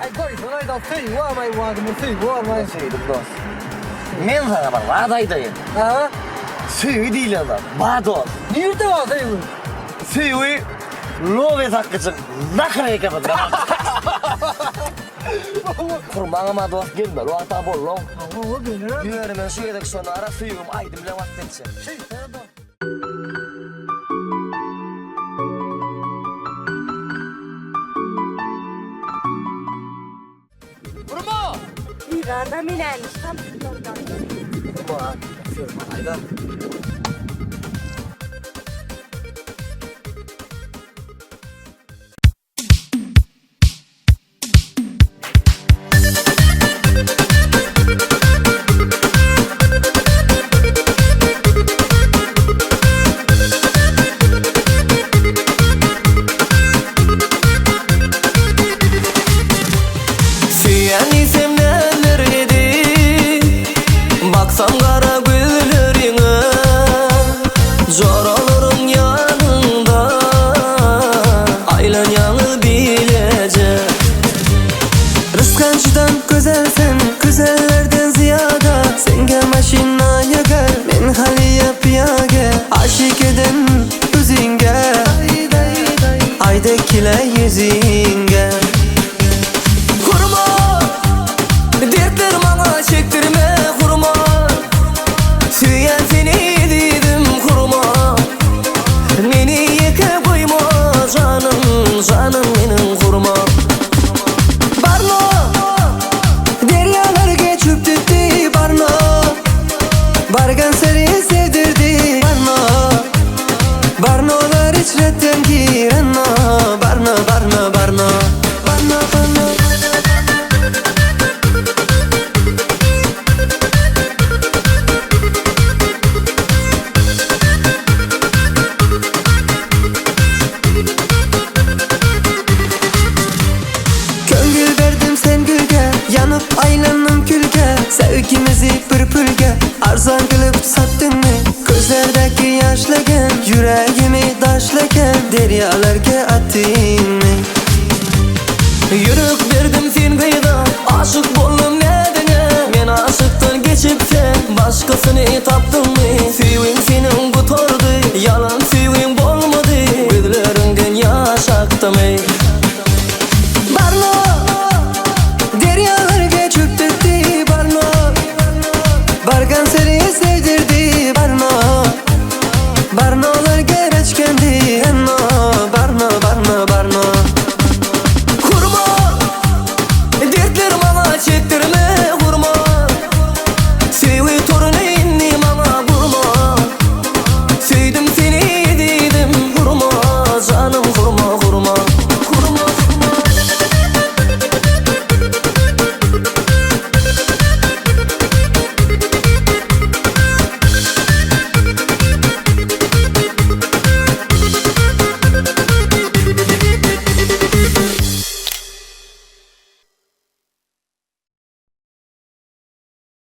Ay koysun aydan suyu almayı vadımı suyu almayı. Söyledim dost. Men sana bir vaat aytayım. Ha? Suyu değil adam. Vaat ol. Nerede var suyu? Suyu lobe sakkıcın. Nakıraya kapadır. Kurbanıma dost gelme. Ruhata bol lan. O benim. Yürümen şu yedek sonu ara suyum aydım bile vaat etsin. Şey sana da. Vurma! İran'da milenmiş tam tutamdan. Kurban. Yapıyorum ayda. Baksam kara güllerine, coralarım yanında, aylan yanıl bilecek. Rızkancıdan güzelsen, güzellerden ziyada, senge maşina yakar, men hali yapıyaga, aşık eden yüzünge, aydakile yüzünge. Kurma, dertler bana çektirme kurma. Süyen seni dedim kurma. Beni yeke koyma canım, canım benim kurma. Barno, deryalar geçip gitti Barno. Bargan seni sevdirdi Barno. Barnolar içretten girenno. Barno, Barno, Barno, Barno, Barno. Köngül verdim sen gülge, yanıp aylanım külge. Sevgimizi pürpürge, arzan kılıp sattın mı? Gözlerdeki yaşlagen, yüreğimi daşlagen, deryalarga attın mı? Yürek verdim sen kıyıda, aşık boldum nedene. Men aşıktan geçip sen, başkasını taptın mı? Sevim senin bu tordu, yalan sevim bolmadı. Gözlerinden yaş aktı mı? Barno, deryalar geçip gitti Barno. Bargan seni sevdirdi Barno. Barnolar gereçkendi